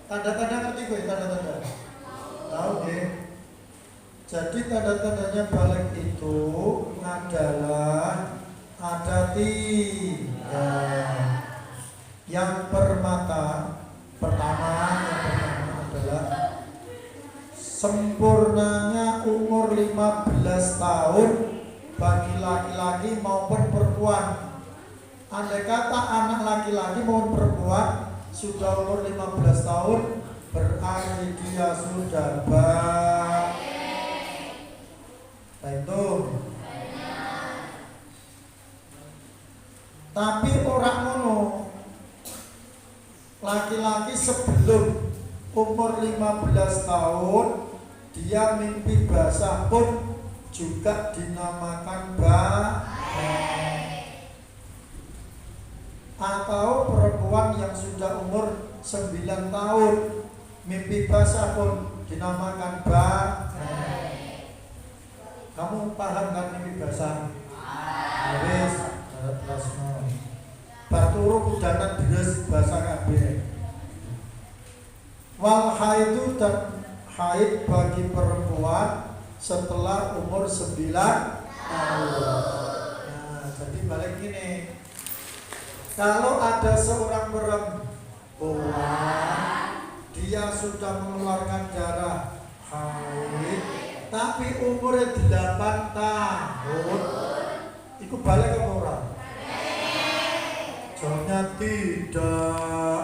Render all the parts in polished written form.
Tanda-tanda ngerti gue, tanda-tanda. Tahu deh. Jadi tanda-tandanya balik itu adalah ada 3. Yang pertama adalah sempurnanya umur 15 tahun bagi laki-laki maupun perempuan. Andai kata anak laki-laki maupun perempuan sudah umur 15 tahun, berarti dia sudah itu. Tapi orang ngono, laki-laki sebelum umur 15 tahun dia mimpi basah pun juga dinamakan atau perempuan yang sudah umur 9 tahun mimpi basah pun dinamakan Kamu paham kan mimpi basah? Habis baturu kudanan deres basah kabeh. Wal haidu dan haid bagi perempuan setelah umur 9 tahun. Nah, jadi balik gini. Kalau ada seorang perempuan, dia sudah mengeluarkan darah haid, tapi umurnya 8 tahun, itu balik ke orang? Jawabnya tidak,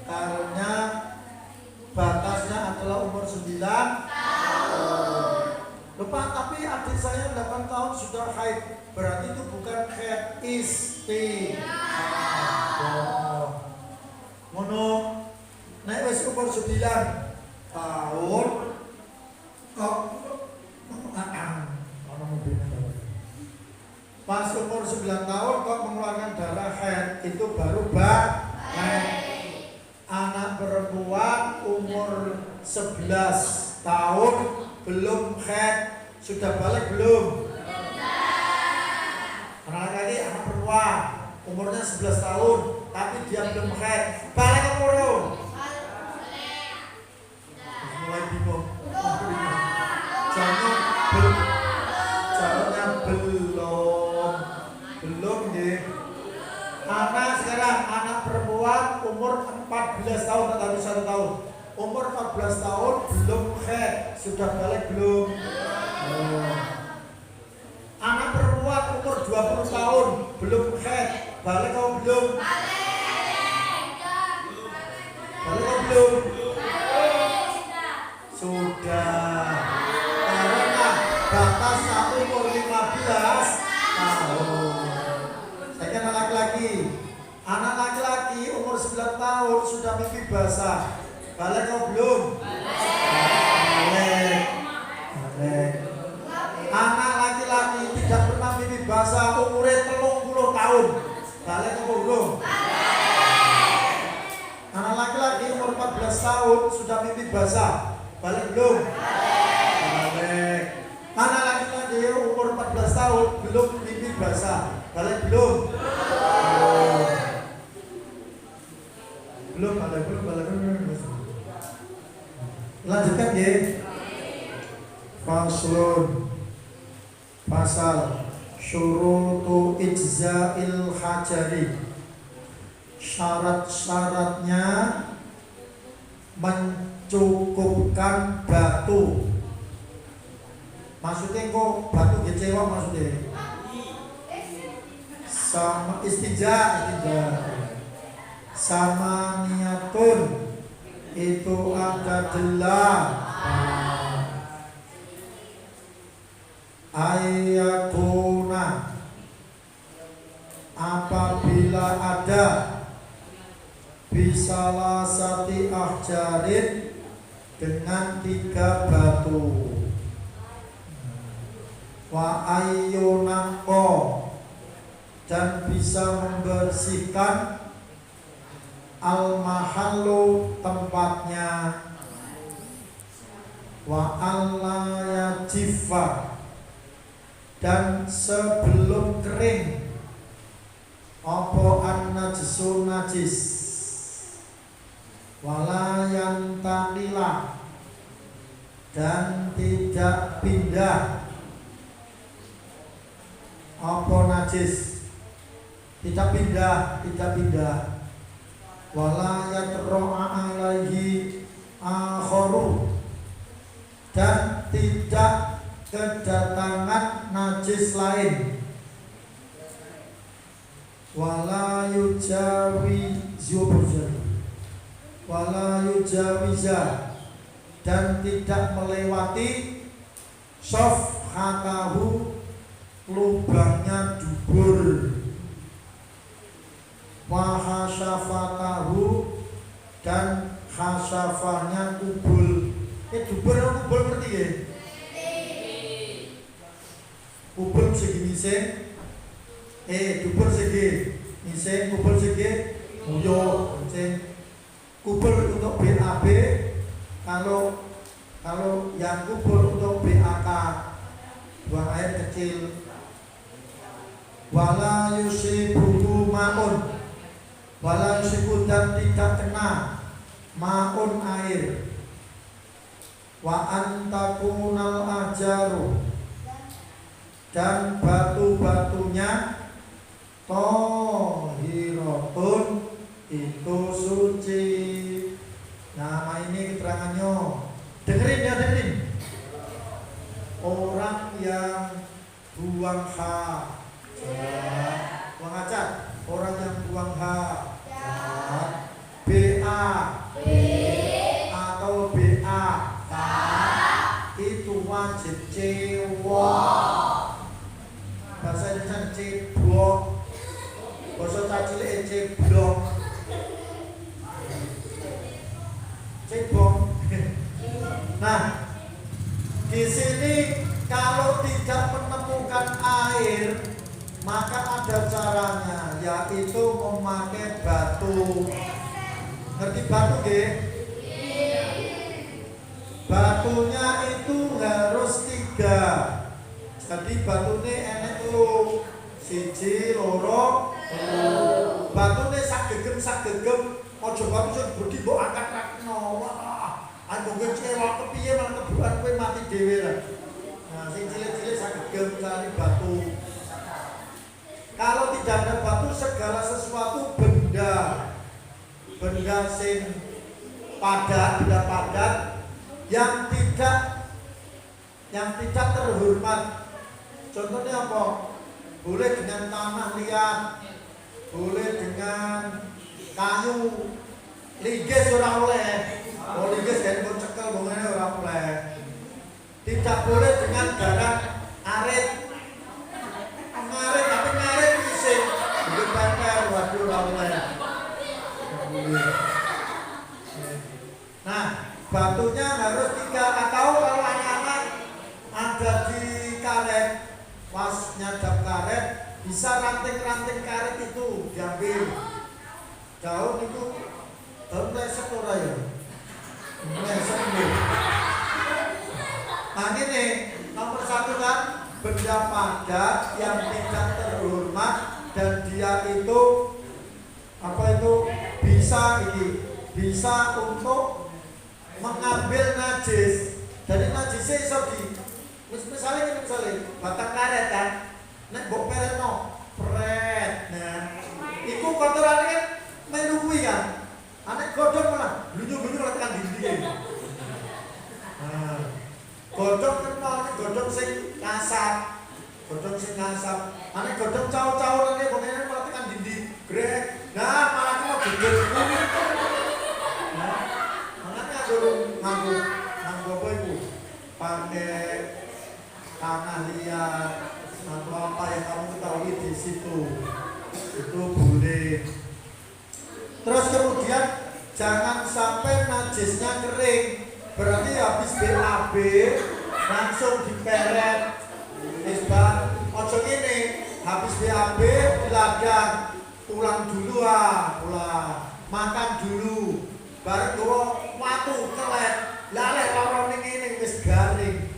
karena batasnya adalah umur 9 tahun. Lupa, tapi adik saya 8 tahun sudah haid, berarti itu bukan haid, istihad. Ngono, naik wis umur 9 tahun kok pas umur 9 tahun kok mengeluarkan darah haid, itu baru haid. Anak perempuan umur 11 tahun belum haid, sudah balik belum? Anak lagi anak perempuan umurnya 11 tahun tapi dia belum haid, balik ke belum? Mulai bingung. Jawabnya belum deh. Anak sekarang anak perempuan umur 14 tahun atau 1 tahun. Umur 14 tahun belum haid, sudah balik belum? Anak perempuan umur 20 tahun belum haid, balik atau belum? Balik atau belum? Sudah. Karena batasnya umur 15 tahun. Saya anak laki-laki. Anak laki-laki umur 9 tahun sudah mimpi basah, balik atau belum? Balik. Anak laki-laki tidak pernah mimpi basah, umurnya 30 tahun, balik atau belum? Anak laki-laki umur 14 tahun sudah mimpi basah, balik belum? Balik. Anak laki-laki umur 14 tahun belum mimpi basah, balik belum? Belum, balik. Lanjutkan ya. Faslun. Pasal syurutu ijza'il hajari. Syarat-syaratnya mencukupkan batu. Maksudnya kok batu kecewa maksudnya? Sama istijah. Sama niatun itu ada 8. Ayakuna apabila ada bisalah sati ahjarin dengan 3 batu. Wa ayyunaqo dan bisa membersihkan al-mahallu tempatnya. Wa alla yajifa dan sebelum kering apa an-najsu najis. Wala yantanila, dan tidak pindah apa najis, tidak pindah, wala yatro'a alaihi akharu, dan tidak kedatangan najis lain, wala yujawiza, dan tidak melewati sofhatahu, lubangnya dubur, wa hasyafatahu, dan hasyafahnya kubul. Dubur ngerti ya? Kubul segi mising, dubur segi mising, kubul segi muyo mising. Kubul untuk BAB, kalau yang kubul untuk BAK, buang air kecil. Wala yusibuhu ma'un, wala yusibu, dan tidak kena ma'un air. Wa antakunal ajaru, dan batu-batunya tohiratun, itu suci. Nah ini keterangannya, dengerin ya, dengerin. Orang yang buang hajat, buang hajat, orang yang buang hajat, BA atau BA itu wajib cewek. Bahasa Indonesia ceblok, bahasa Cacile ceblok, ceblok. Nah, di sini kalau tidak menemukan air, maka ada caranya, yaitu memakai batu. Ngerti batu nggih? Batunya itu harus 3. Jadi batunya enek telu, 1, 2, 3. Batune sak gegem, aja batu sing gedhi mbok angkat rakno. Wah, aku kecewa kepiye malah kebuan kowe mati dhewe lah. Nah, sing cilik-cilik sak gegem cari batu. Kalau tidak ada batu, segala sesuatu benda sing padat, benda padat yang tidak terhormat. Contohnya apa? Boleh dengan tanah liat, boleh dengan kayu, linggis ora oleh. Oh linggis kan kok cekel bongene ora oleh. Tidak boleh dengan garang arit. Ngarit tapi ngarit isih. Bikin pepper waduh ora oleh. Nah, batunya harus 3, atau kalau anak-anak ada di karet, pas nyadap karet, bisa ranting-ranting karet itu diambil. Daun itu daun lesek ora ya? Lesek ini. Nah ini nomor 1 kan, benda padat yang tidak terhormat dan dia itu apa itu bisa untuk mengambil najis. Jadi najisnya iso misalnya batang karet kan, nek mbok peretno pret. Nah, iku kotorane kan melu kuwi kan. Anek godhong malah glunyu-glunyu tekan dinding. Nah, godhong kena godhong sing kasar. Anek godhong caur-caur nek bongene malah tekan dinding. Grek. Nah, malah kok geger kuwi. Nah, makanya nganggo apa iku? Pakai tanah liat atau apa yang kamu ketahui di situ, itu boleh. Terus kemudian jangan sampai najisnya kering, berarti habis BAB langsung diperet. Isbat, ojo ini habis BAB di ladang, pulang dulu makan dulu, baru gowo watu kelet, laleh lorong ini wis garing.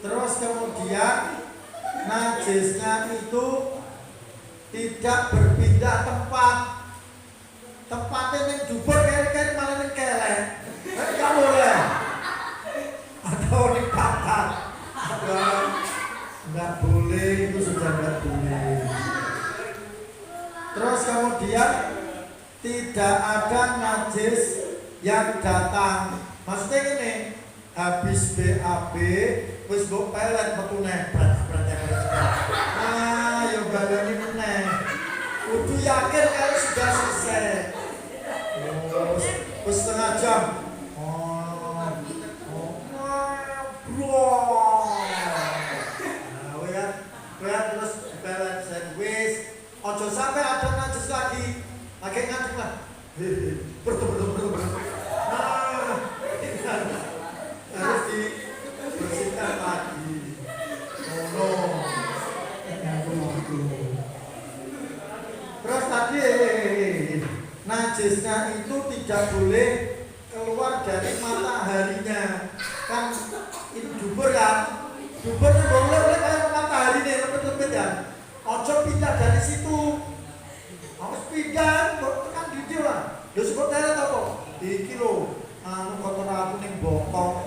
Terus kemudian najisnya itu tidak berpindah tempat. Tempatnya yang jubur kayak malah yang kelek. Nggak boleh. Atau di pantat. Nggak boleh, itu sudah nggak boleh. Terus kemudian tidak ada najis yang datang. Maksudnya ini habis BAB wis mbok pelet metu nebret. Nah, yo baleni meneh. Kudu yakin kalau sudah selesai. Wis setengah jam. Terus pelet sandwich. Ojo sampai ada najis lagi. Lagi ngadeg lah. Betul. Nah, harus dibersihkan lagi. Terus tadi najisnya itu tidak boleh keluar dari mataharinya. Kan itu jubur kan? Juburnya boleh kayak matahari nih, lepet-lepet ya. Ojo pindah dari situ. Harus pindah, kan di dia lah. Lu sebut tanya apa? Di kilo. Kotor aku nih bokong.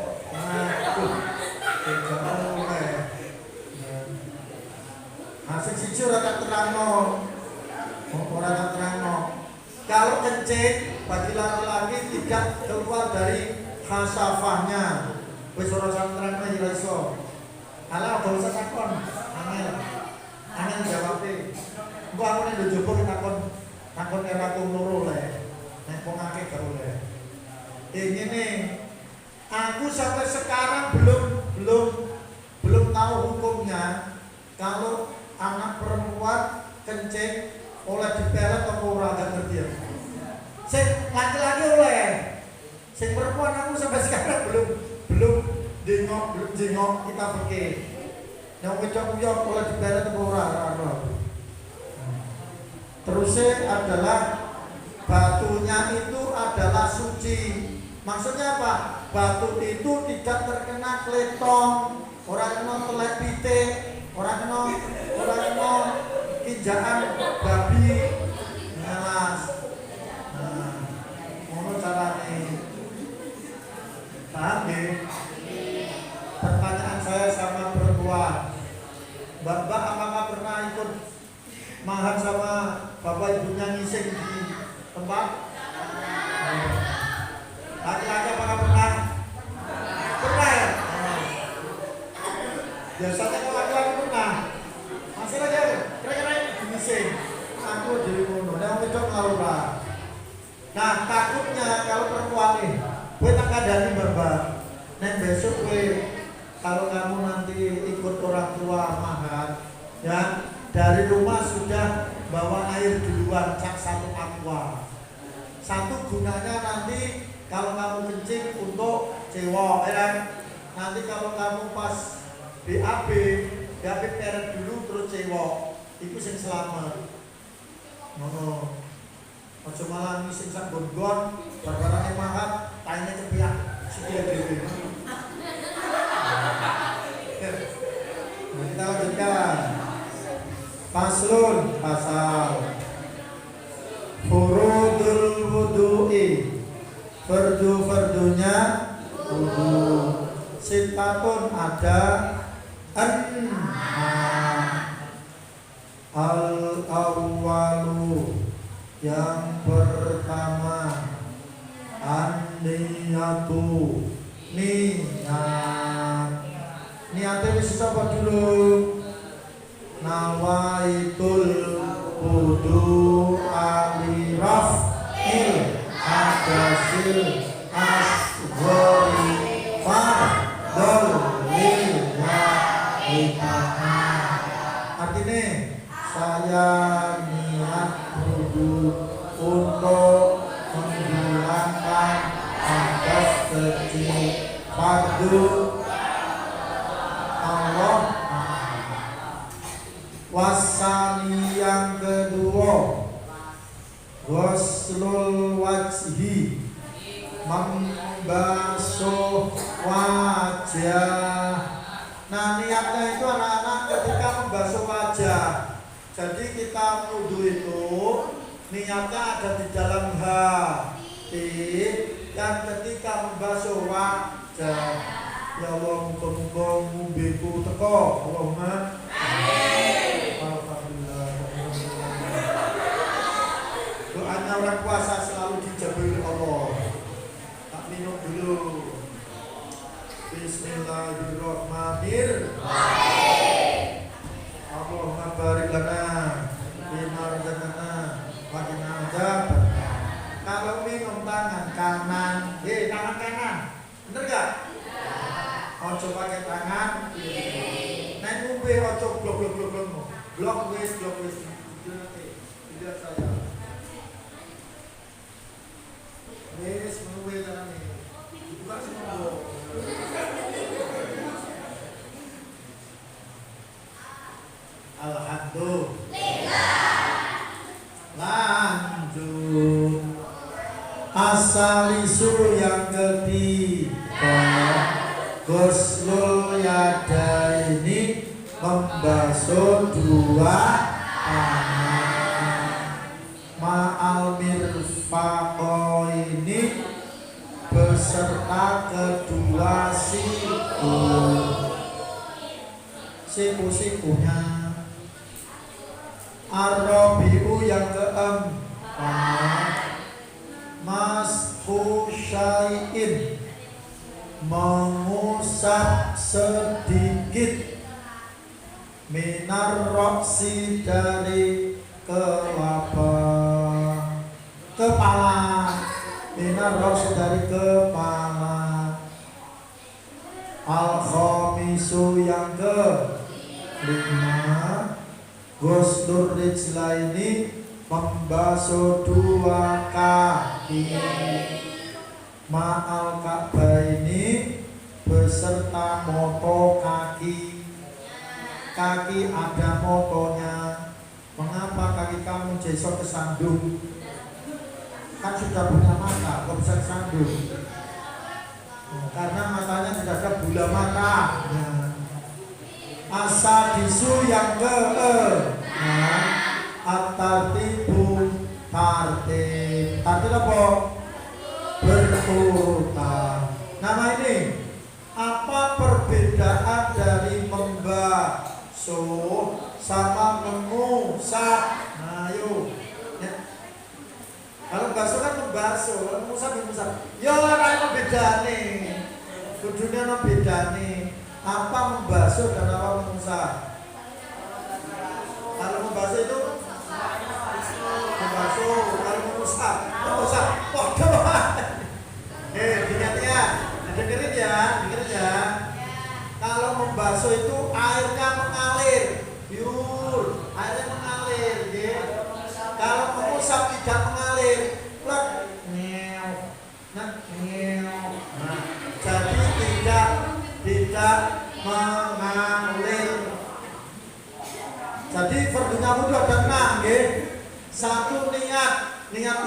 Masih siji ora terangno. Ora terangno. Kalau kencing bagi laki-laki tidak keluar dari khasafahnya. Wis ora terangno ya iso. Ala gak usah takon. Angel jawabnya. Engko aku nek njupuk takon era aku loro le. Nek wong akeh gak oleh. Ngene. Aku sampai sekarang belum tahu hukumnya kalau anak perempuan kencing oleh dipelet atau ora gak ngerti ya. Sing laki-laki oleh. Sing perempuan aku sampai sekarang belum jengok kita pakai. Yang wedok uyok oleh dipelet atau ora. Terusnya adalah batunya itu adalah suci. Maksudnya apa? Batu itu tidak terkena kleton, orang kena telek pitik, orang kena kinjaan babi, ngelas. Ngono carane. Paham nggih? Pertanyaan saya sama perempuan. Mbak apakah pernah ikut mahar sama bapak ibunya ngising di tempat? Laki-laki apakah pernah? Pernah ya? Biasanya kalau laki-laki pernah. Masih aja, kira-kira ngising. Aku jadi ngono, yang wedok ora. Nah, takutnya kalau perempuan nih, gue tak kandani mbak. Nek besok gue kalau kamu nanti ikut orang tua mahar, ya dari rumah sudah bawa air duluan, cak satu aqua. Satu gunanya nanti kalau kamu kencing untuk cewek, ya. Nanti kalau kamu pas BAB peret dulu terus cewek, itu sing selamat. Ngono. Ojo malah ngising sak gon-gon, barbarane mahat, taine cepiak, sikile dhewe. Kita lanjutkan. Paslun pasal furudul wudu'i, fardu-fardunya wudu. Sitatun ada al-awwalu, yang pertama an-niyatu, niatnya wis apa dulu? Nawaitul wudu alirafil adasil asghari fardol lillahi. Artinya saya niat wudu untuk menghilangkan hadas kecil fardu Allah. Wasani yang kedua ghuslul wajhi, membasuh wajah. Nah, niatnya itu anak-anak ketika membasuh wajah. Jadi kita wudhu itu niatnya ada di dalam hati yang ketika membasuh wajah. Ya Allah, muka-muka ngumbeku teko. Allahumma amin. Alhamdulillah. Doanya orang puasa selalu dijabari Allah. Tak minum dulu. Bismillahirrahmanirrahim. Allahumma barik lana bima razaqtana wa qina adzaban. Kalau minum tangan kanan, tangan kanan. Bener enggak? Ojo pakai tangan kiri. Nek ngombe ojo blok. Blok wis. Tidak saya. Wis ngombe tangan ini. Buka semua. Alhamdulillah. Lanjut. Asalisu yang ketiga, ghuslul yadaini, membasuh dua tangan. Ma'al mirfaqaini, beserta kedua siku. Siku-sikunya. Ar-Rabi'u yang keempat, mashu syai'in, mengusap sedikit, minar roksi, dari kepala, minar roksi, dari kepala. Al-Khamisu yang kelima, ghuslur rijlaini, membasuh dua kaki. Ma'al ka'baini, beserta moto kaki. Kaki ada motonya. Mengapa kaki kamu jesok kesandung? Kan sudah punya mata, kok bisa kesandung? Karena matanya tidak ada bola mata. Asadisu yang at-tartibu, tartib apa? Berurutan. Nama ini apa perbedaan dari membasuh sama mengusap? Nah, yuk. Ya. Kalau membasuh kan membasuh, kalau mengusap. Ya ana bedane. Kudune ana bedane. Apa membasuh dan apa mengusap? Kalau membasuh itu membasuh, kalau mengusap. Ingat ya, dengerin ya. Kalau membasuh itu airnya mengalir, airnya mengalir, ya. Kalau mengusap tidak mengalir, plek, nah, jadi tidak mengalir. Jadi fardunya wudu ada 6, ya. Satu, niat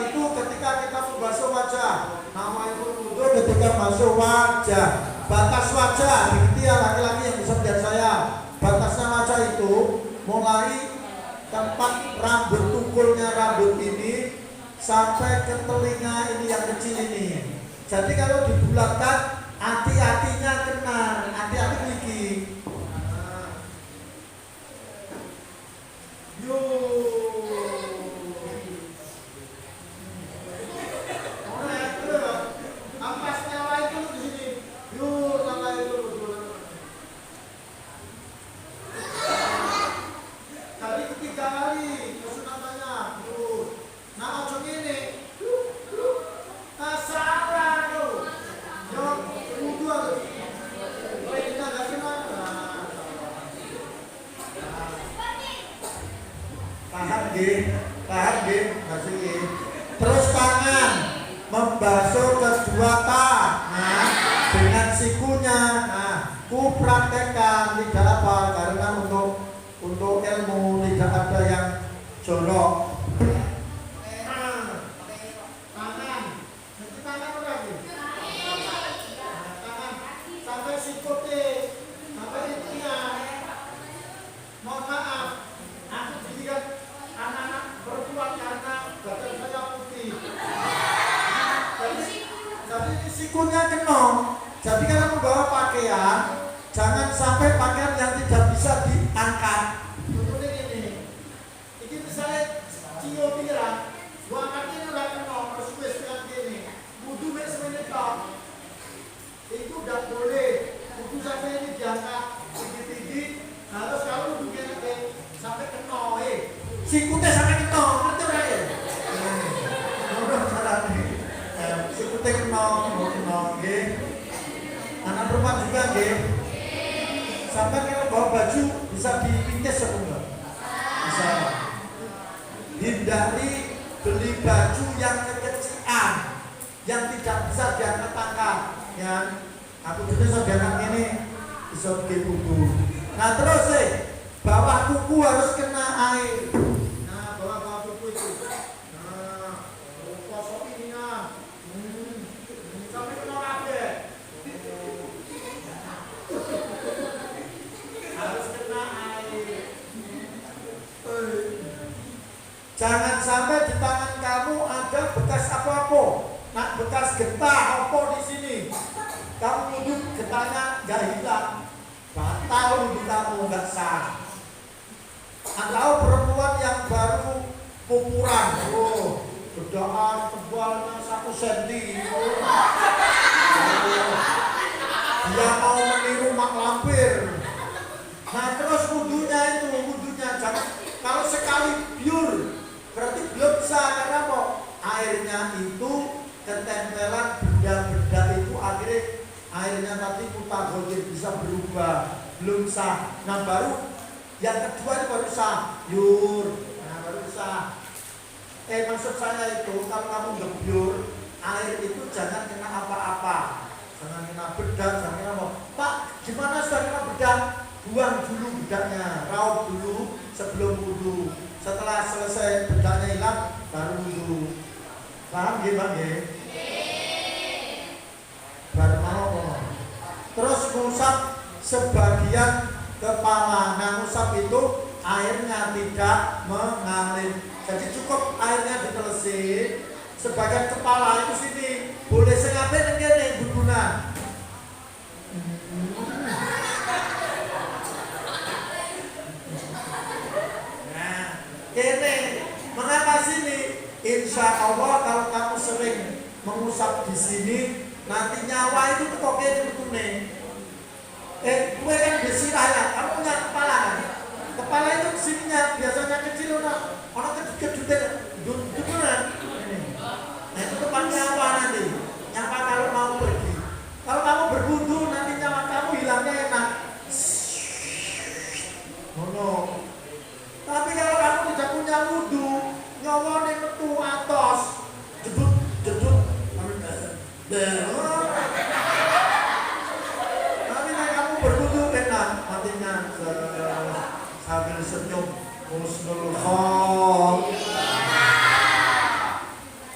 itu ketika kita membasuh wajah. Nama itu wudu ketika membasuh wajah. Batas wajah, begitu ya laki-laki yang bisa melihat saya. Batasnya wajah itu mulai tempat rambut tukulnya rambut ini sampai ke telinga ini yang kecil ini. Jadi kalau dibulatkan, hati-hatinya kena, hati-hati begini. Terus tangan membasuh kedua tangan dengan sikunya. Nah, ku praktekkan tidak apa, karena untuk ilmu tidak ada yang jorok. Tangan, nanti tangan lagi. Tangan sampai sikutnya, sampai ini. sikute sampe kena, ngerti ora ya? Ngono carane. Sikute kena nggih. Anak perempuan juga nggih. Sampai kalau bawa baju bisa dipincis apa enggak? Bisa. Hindari beli baju yang kekecilan, yang tidak bisa diangkat-angkat. Ya, aku dulu bisa diangkat ini, bisa bikin kuku. Nah terus bawah kuku harus kena air. Nah bawah kuku itu. Nah, kosong ini nah. Sampai kena kabeh. Harus kena air. Jangan sampai di tangan kamu ada bekas apa-apa. Nah, bekas getah apa di sini. Kamu duduk getahnya nggak hilang. Batal di kamu nggak sah. Atau perempuan yang baru pupuran, bedaan tebalnya 1 cm. Dia mau meniru mak lampir. Nah terus wudhunya jangan kalau sekali biur berarti belum sah karena apa? Airnya itu ketempelan benda-benda itu akhirnya airnya tadi mutaghayir bisa berubah, belum sah. Nah baru yang kedua itu baru sah, biur. Nah baru sah. Maksud saya itu kalau kamu ngebiur air itu jangan kena apa-apa. Jangan kena bedak, jangan kena apa. Pak, gimana sudah kena bedak? Buang dulu bedaknya, raup dulu sebelum wudhu. Setelah selesai bedaknya hilang, baru wudhu. Paham ya Bang ya? Baru mau. Terus ngusap sebagian kepala. Nah ngusap itu airnya tidak mengalir. Jadi cukup airnya ditelesin. Sebagian kepala itu sini. Boleh sengaja nih berguna. Kene, mengapa sini? Insya Allah kalau kamu sering mengusap di sini, nanti nyawa itu kok kene betune. Gue kan desirah ya, kamu punya kepala kan? Kepala itu sininya biasanya kecil orang kedut-kedut duduran. Nah itu tempat nyawa nanti. Nyawa kalau mau pergi. Kalau kamu berwudu nanti nyawa kamu hilangnya enak. Mono. Tapi kalau kamu tidak punya wudu, nyawane metu atos, jedut. Tapi kalau kamu berwudu enak, matinya sambil senyum, husnul khotimah.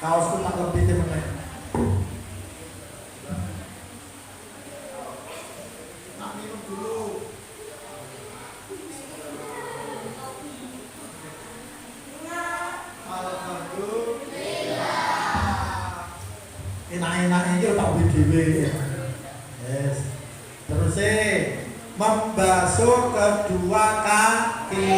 Kaosku tak lebih temen. Nak minum dulu. Enak-enak ini tak berdiri. Yes. Terus membasuh kedua kaki.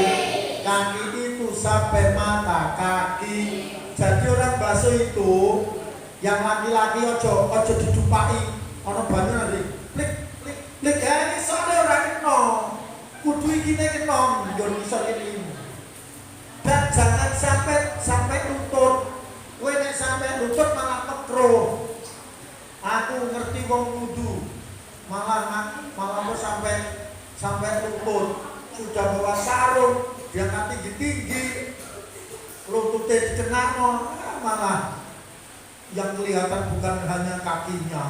Kaki itu sampai mata kaki. Jadi orang basuh itu yang laki-laki ojo didupai. Orang banyak nanti plik ini soalnya orang kena. Kudu iki kena yo iso ini. Dan jangan sampai lutut. Kowe nek sampai lutut malah mekruh. Aku ngerti wong wudu malah sampai lutut. Sudah bawa sarung, dia tinggi-tinggi. Lututnya dikenakno, malah yang kelihatan bukan hanya kakinya.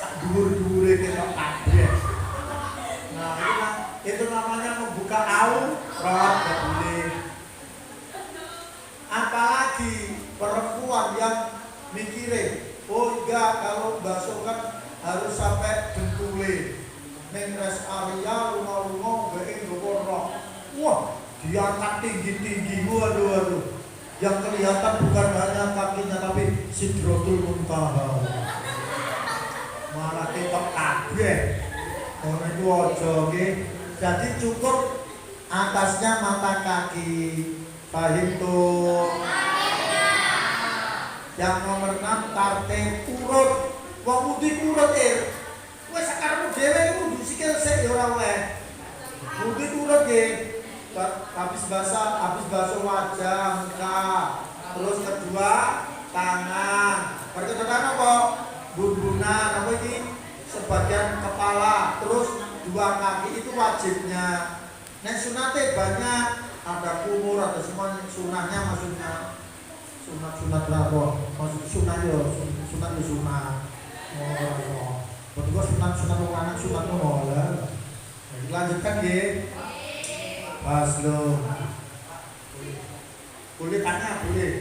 Sak dhuwur-dhuwure kena kabeh. Nah, itu namanya membuka aurat, gak boleh. Apalagi perempuan yang mikirin, oh enggak, kalau basuh kan harus sampai dengkule. Neng rest area rumah-rumah gak roh. Wah, diangkat tinggi-tinggi, waduh. Yang kelihatan bukan hanya kakinya tapi Sidratul Muntaha. Malah ketok kabeh. Ono itu aja nggih. Jadi cukup atasnya mata kaki. Paham tuh? Yang nomor 6 tarte urut. Wong putih urut Wes sakarepmu dhewe iku sikil sik ya ora oleh. Mungkin urut nggih. habis basuh wajah, muka, terus kedua tangan. Perkenalan apa? Bundunan apa ini? Sebagian kepala, terus dua kaki itu wajibnya. Nek sunate banyak, ada kumur, ada semua sunahnya maksudnya. Sunat berapa? Maksud sunat yo, sunat yo sunat. Oh, betul sunat orang sunat lah. Lanjutkan ye. Pas lo. Boleh tanya, boleh.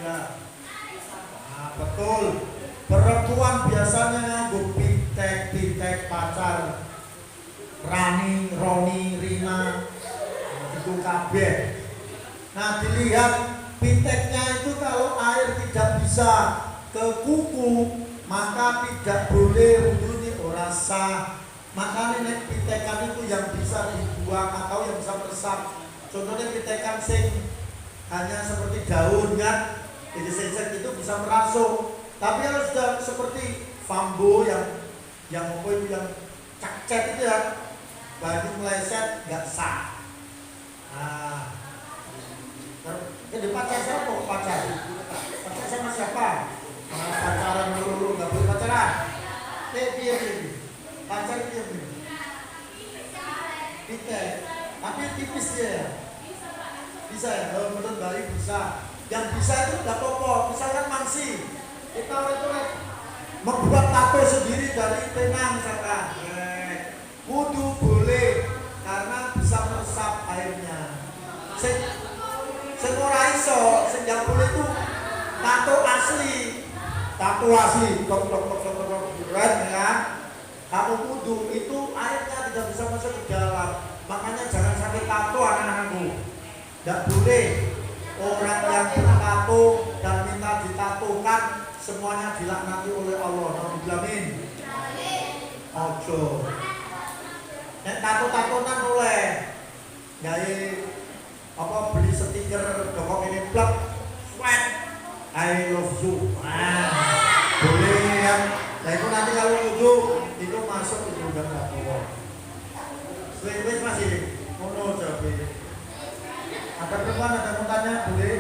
Ya. Nah, betul. Perempuan biasanya nganggo pitek pacar. Roni, Rina. Itu kabeh. Nah, dilihat piteknya itu kalau air tidak bisa ke kuku, maka tidak boleh wudu ini ora sah. Makanya nek pitekan itu yang bisa dibuang atau yang bisa meresap. Contohnya pitekan sing hanya seperti daun kan, jadi sensek itu bisa merasuk. Tapi kalau sudah seperti bambu yang apa itu yang cacet itu ya, baju meleset nggak sah. Nah, jadi pacar siapa? Pacar sama siapa? Pacaran dulu nggak boleh pacaran. Piye. Pacar piye? Pitek. Tapi tipis dia. Bisa ya, kalau menurut Bali bisa. Yang bisa itu nggak apa-apa. Misalkan mangsi, kita itu membuat tato sendiri dari tenang misalkan. Wudu boleh karena bisa meresap airnya. Sing ora iso, sing yang boleh itu tato asli, tok ya. Kalau wudu itu airnya tidak bisa masuk ke dalam, makanya jangan sampai tato anak-anakku. Tidak boleh orang yang bertato dan minta ditatokan semuanya dilaknati oleh Allah. Amin. Ojo. Nek tato-tatonan oleh gawe apa beli stiker dokok ini plek sweat I love you. Nah, boleh ya. Nah itu nanti kalau wudu itu masuk itu udah nggak apa-apa. Wes masih mono jawab. Ada perempuan ada mau tanya boleh.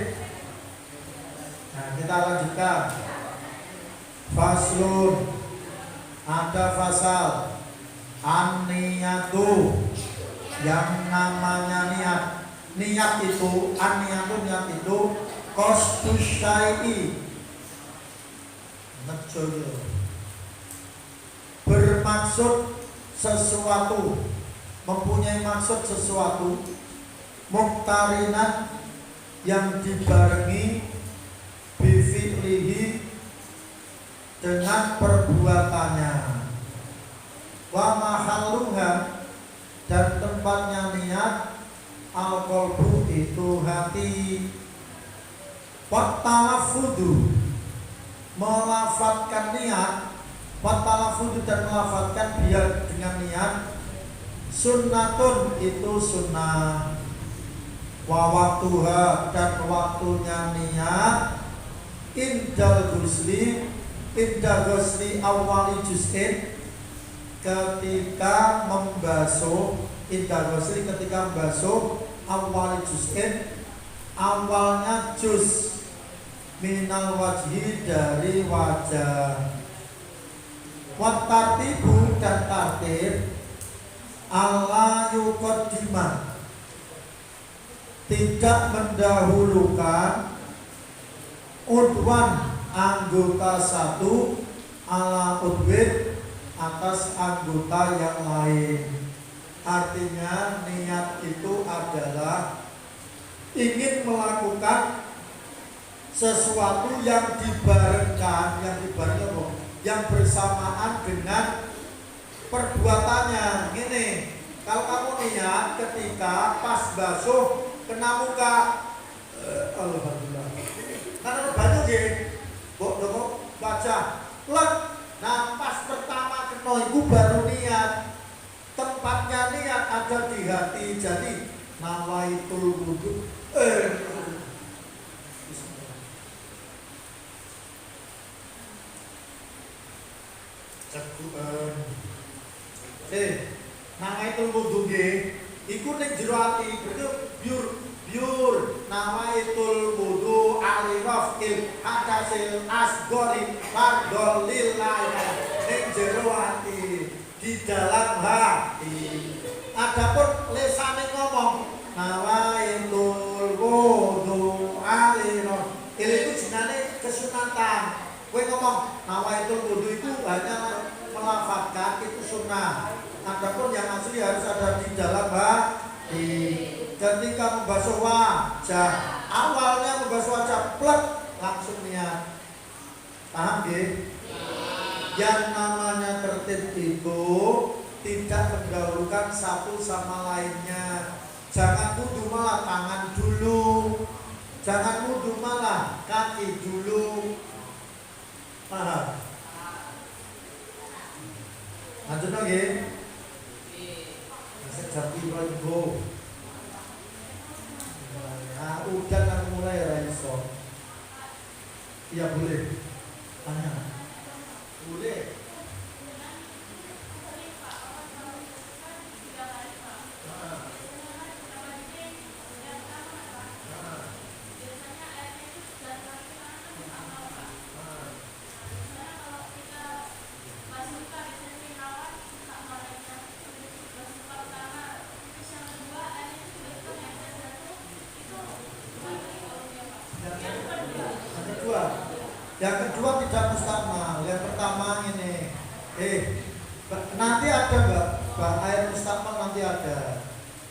Nah kita lanjutkan. Faslun, ada fasal an-niyatu, yang namanya niat itu niat itu qasdus syai'i, bermaksud sesuatu, mempunyai maksud sesuatu, muqtarinat yang dibarengi bifi'lihi dengan perbuatannya, wa mahalluha dan tempatnya niat al-qalbu itu hati, wa talaffudu melafatkan niat, wa talaffudu dan melafatkan biar dengan niat, sunnatun itu sunnah, wa waktuha dan waktunya niat, indal ghusli awali juz'in ketika membasuh awali juz'in awalnya juz minal wajhi dari wajah, wat tartibu dan tartib ala yuqaddimah tidak mendahulukan udwan anggota satu ala udwin atas anggota yang lain. Artinya niat itu adalah ingin melakukan sesuatu yang dibarengkan, yang bersamaan dengan perbuatannya. Gini, kalau kamu niat ketika pas basuh kena muka, alhamdulillah. Karena banyak ya, bok baca, lek. Nah pas pertama kena itu baru niat. Tempatnya niat ada di hati, jadi nawaitul wudu. Nawaitul wudu nggih iku ning jero ati berarti biur nawaitul wudu alirafil hadasil asgori fardhol lillahi ning jero ati di dalam hati. Adapun lesane ngomong nawaitul wudu alirafil itu jenenge kesunatan. Kowe ngomong nawaitul wudu itu hanya melafadzkan itu sunnah. Adapun yang asli harus ada di dalam hati. Ketika membasuh wajah, awalnya membasuh wajah plek langsung niat. Paham nggih? Yang namanya tertib itu tidak mendahulukan satu sama lainnya. Jangan wudu malah tangan dulu. Jangan wudu malah kaki dulu. Paham? Lanjut lagi. Sejak ibu. Nah, udah kan mulai raiso. Iya boleh. Tanya. Boleh. Yang kedua tidak mustakmal. Yang pertama ini, nanti ada mbak air mustakmal nanti ada.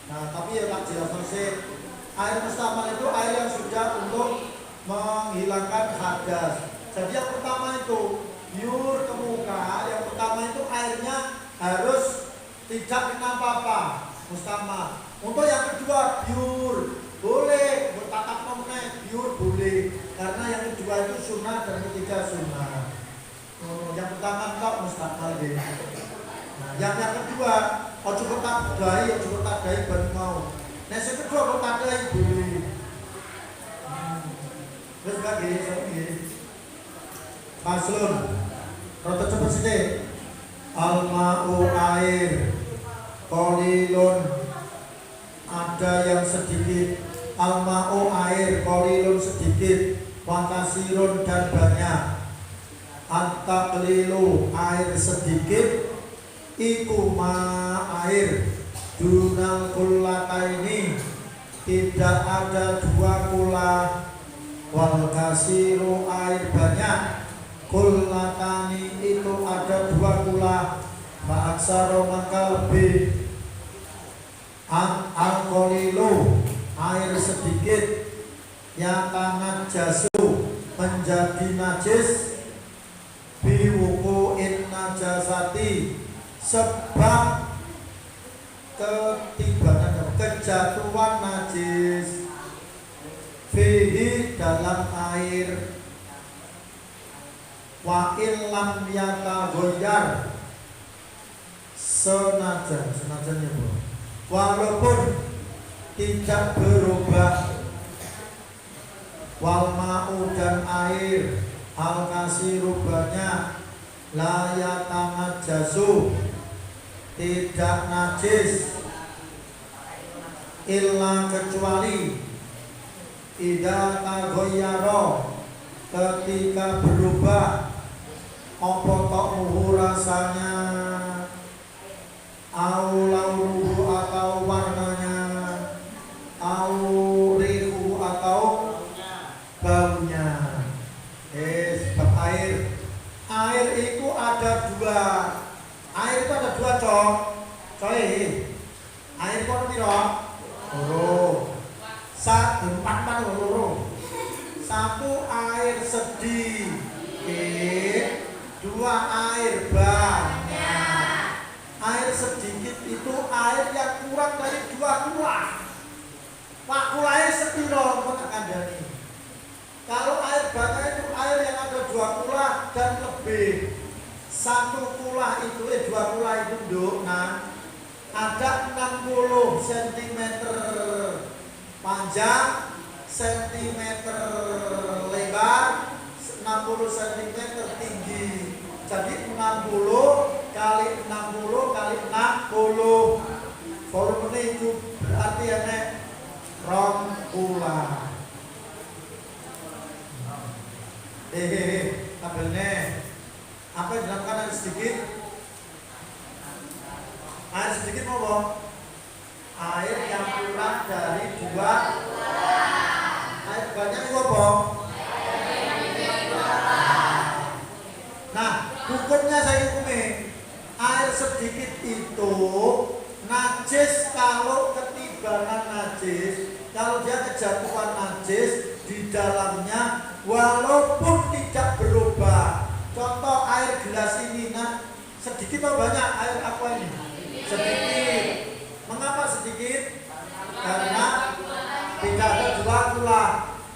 Nah tapi ya tak jelaskan sih. Air mustakmal itu air yang sudah untuk menghilangkan hadas. Jadi yang pertama itu biur ke muka. Yang pertama itu airnya harus tidak kena apa-apa. Mustakmal. Untuk yang kedua biur boleh bertatap mengenai biur boleh. Karena yang kedua itu sunnah dan ketiga sunnah. Yang pertama kok mustakmal deh. Nah, yang kedua, ojo bertadai baru mau. Nah, yang kedua bertadai boleh. Terus lagi, Paslon, rota cepet sih. Alma'u air, kolilun, ada yang sedikit. Alma'u air, kolilun sedikit. Wakasirun dan banyak. At-taqlilu air sedikit. Iku ma air dunal kullataini tidak ada dua kula. Wal kasiru air banyak. Kullatani itu ada dua kula. Fa'aksaro maka lebih. Al-qalilu air sedikit. Yang tangan jasu menjadi najis biwuku'in najasati sebab kejatuhan najis fihi dalam air wa illam yataghayyar senajannya walaupun tidak berubah. Wal ma'u dan air al kasiru banyak la yatanajasu tidak najis illa kecuali idza taghayyara ketika berubah apa ta'muhu rasanya au launuhu atau warnanya au rihu atau baunya. Sebab air itu ada dua. Air itu ada dua coy. Air itu piro? Loro. Empat loro. Satu air sedikit, dua air banyak. Air sedikit itu air yang kurang dari 2 kula. Pak kulanya sepiro kok kandhani. Kalau air banyak itu air yang ada 2 kula dan lebih. 1 kula itu 2 kula itu nduk, nah ada 60 cm panjang, cm lebar, 60 cm tinggi. Jadi 60 kali 60 kali 60 volumenya itu berarti enek rong kula. Tabelnya apa yang dilakukan air sedikit? Air sedikit mau boh? Air yang kurang dari 2. Air banyak mau boh? Nah, hukumnya saya hukumi air sedikit itu najis kalau ketibangan najis, kalau dia kejatuhan najis di dalamnya walaupun tidak berubah. Contoh air gelas ini, nah sedikit atau banyak air apa ini? Sedikit. Mengapa sedikit? Karena tidak ada 2 kula.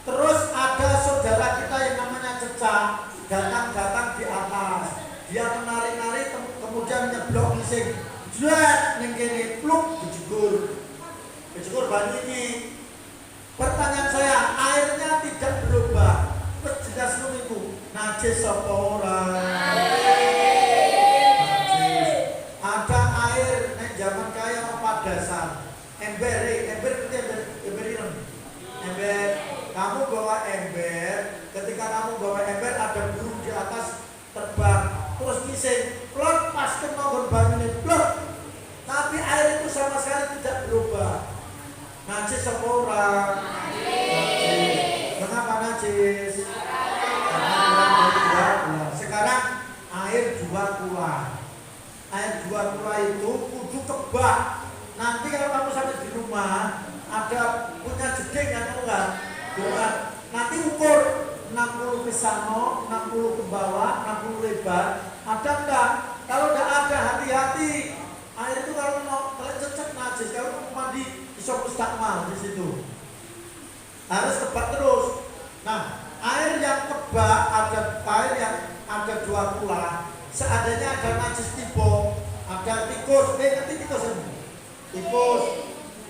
Terus ada saudara kita yang namanya Cecak datang di atas. Dia menari-nari kemudian nyeblok ngising. Jret ning kene pluk dijegur. Dijegur banyu ini. Pertanyaan saya, airnya tidak berubah. Terus jelas itu najis apa ora? Najis. Ada air nek zaman kaya padasan. Ember kamu bawa ember, ketika kamu bawa ember ada burung di atas terbang, terus ngising, plot pas kena nggon banyune plot. Tapi air itu sama sekali tidak berubah. Najis apa ora? Najis. Mengapa najis? Karena sekarang air 2 kula. Air 2 kula itu kudu kebak. Nanti kalau kamu sampai di rumah ada punya jeding kan enggak? Bukan. Nanti ukur 60 ke sana, 60 ke bawah, 60 lebar. Ada enggak? Kalau enggak ada, hati-hati. Air itu kalau cecek najis, kalau mau mandi bisa mustakmal di situ. Harus kebak terus. Nah, air yang kebak ada air yang ada 2 kula. Seadanya ada najis tiba, ada tikus. Ngerti tikus ini?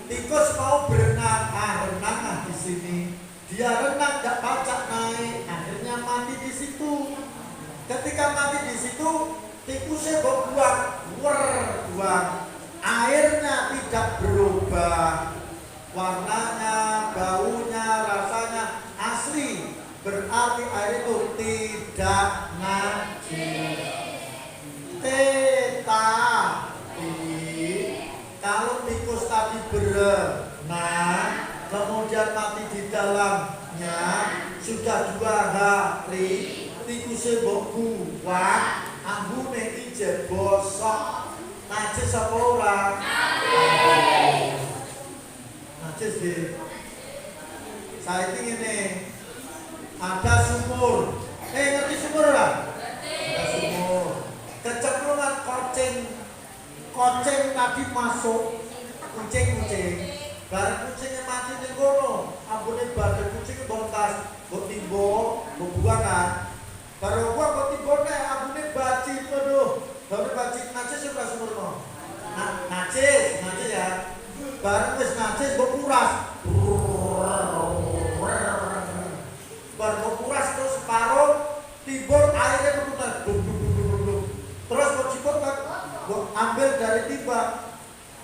Tikus mau berenang, renang di sini. Dia renang nggak pacak naik, akhirnya mati di situ. Ketika mati di situ, tikusnya buang. Airnya tidak berubah, warnanya, baunya, rasanya asli. Berarti air itu tidak najis. Tetapi kalau tikus tadi berenang kemudian mati di dalamnya sudah 2 hari, tikusnya buang, ambune ijen bosok. Najis apa ora? Najis deh. Saya ini ada sumur. Ngerti sumur ora? Ada sumur. Kecemplungan koceng tadi masuk, kucing. Barang kucingnya mati di kono, ambune badan kucingnya bontas, mbok timbo, mbok buangan. Baru gua mbok timbone ambune baci penuh. Baru baci najis sudah sumurno. Najis ya. Barang wis najis mbok kuras. Baru mbok kuras terus separuh timbul airnya berputar. Terus mbok ciput mbok ambil dari timba.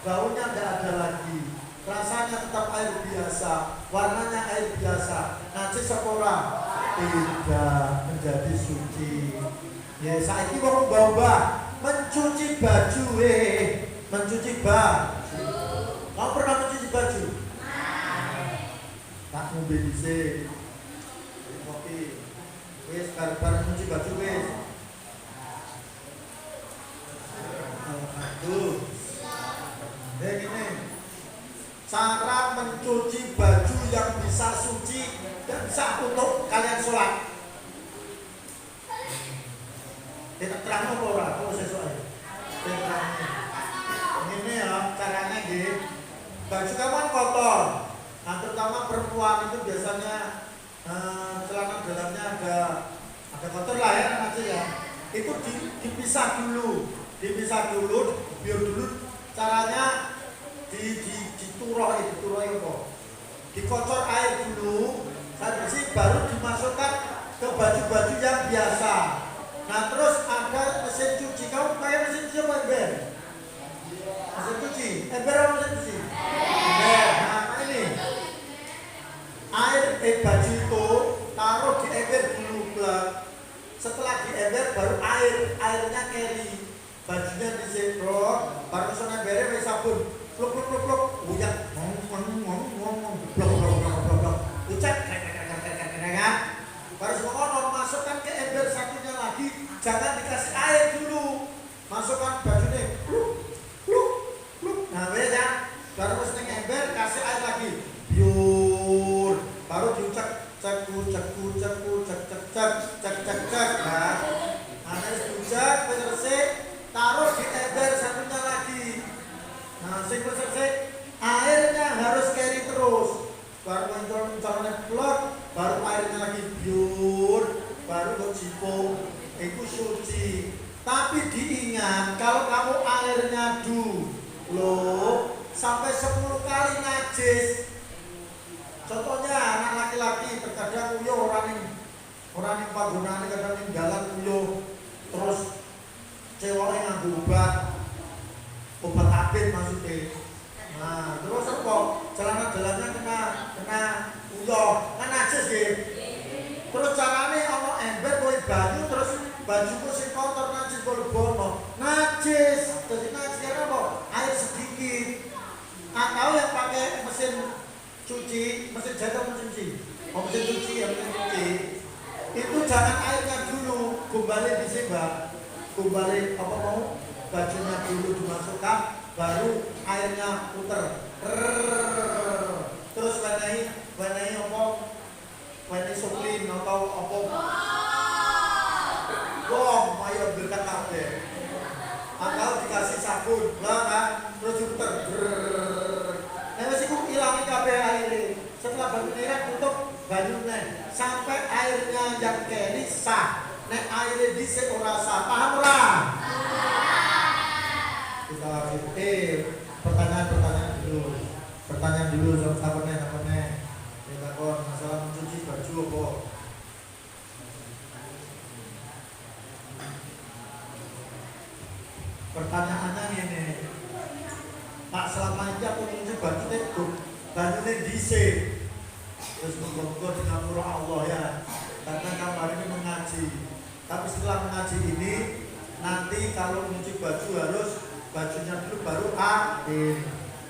Baunya enggak ada lagi. Rasanya tetap air biasa, warnanya air biasa. Najis apa ora? Tidak, menjadi suci. Ya saiki wong mbah mencuci baju mencuci baju. Kamu pernah mencuci baju? Tak ngombe dhisik. Kopi. Wis bareng mencuci baju wis. Aduh. Gini. Cara mencuci baju yang bisa suci dan bisa untuk kalian sholat. Kita terang apa ora? Kalau sesuai. Ini ya caranya gitu. Baju kamu kan kotor. Nah terutama perempuan itu biasanya celana dalamnya ada kotor lah ya aja ya. Itu dipisah dulu, biar dulu caranya dituroh apa? Dikocor air dulu, saat bersih baru dimasukkan ke baju-baju yang biasa. Nah terus ada mesin cuci, kamu pakai mesin cuci apa Ben? Mesin cuci. Ember apa mesin cuci? Ember. Nah ini air baju itu taruh di ember dulu blak. Setelah di ember baru airnya carry. Bajunya disemprot, baru kesana embernya pakai sabun. Pluk uyak blok ucap kan. Baru semua masukkan ke ember satunya lagi, jangan dikasih air dulu. Masukkan bajunya pluk. Nah, ya. Baru mesti ember kasih air lagi. Biur. Baru diucap cek. Nah, harus diucap bersih, taruh di ember satunya lagi. Nah, bersih, airnya harus carry terus. Baru mencoloknya plug, baru airnya lagi biur, baru berjipung, itu suci. Tapi diingat, kalau kamu airnya dulu sampai 10 kali najis. Contohnya anak laki-laki terkadang uyuh orang yang panggonane kadang ninggalan uyuh, terus ceweknya nganggo obat abin maksudnya. Nah, terus apa? Celana-celananya kena uyuh, kan najis ya. Terus carane ana ember kowe banyu terus bajuku sing kotor najis bono. Najis. Jadi najis apa? Air sedikit. Atau yang pakai mesin cuci, mesin jahit atau mesin cuci? Oh, mesin cuci ya, mesin cuci. Itu jangan airnya dulu, kembali disebak. Kembali apa mau? Bajunya dulu dimasukkan, baru airnya puter. Terus wenehi apa? Wenehi suplin atau apa? Wong, ayo berkat kabeh. Atau dikasih sabun, lah kan? Terus diputer. Nah, wis iku ilangi kabeh aire. Setelah banyu nirek tutup banyune sampai airnya yang keri sah. Nek aire dhisik ora sah, paham ora? Kita pertanyaan dulu apa nih? Kita kon masalah mencuci baju apa? Pertanyaannya ini, Pak, selama ini aku mencuci baju itu bajunya dhisik. Terus monggo dengan murah Allah ya. Karena kamu hari ini mengaji. Tapi setelah mengaji ini, nanti kalau mencuci baju harus bajunya dulu baru akhir.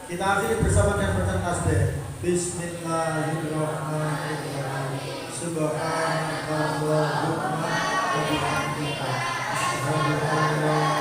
Kita akhiri bersama dengan bacaan tasbih. Bismillahirrahmanirrahim. Subhanallahumma wa bihamdika. Asyhadu an la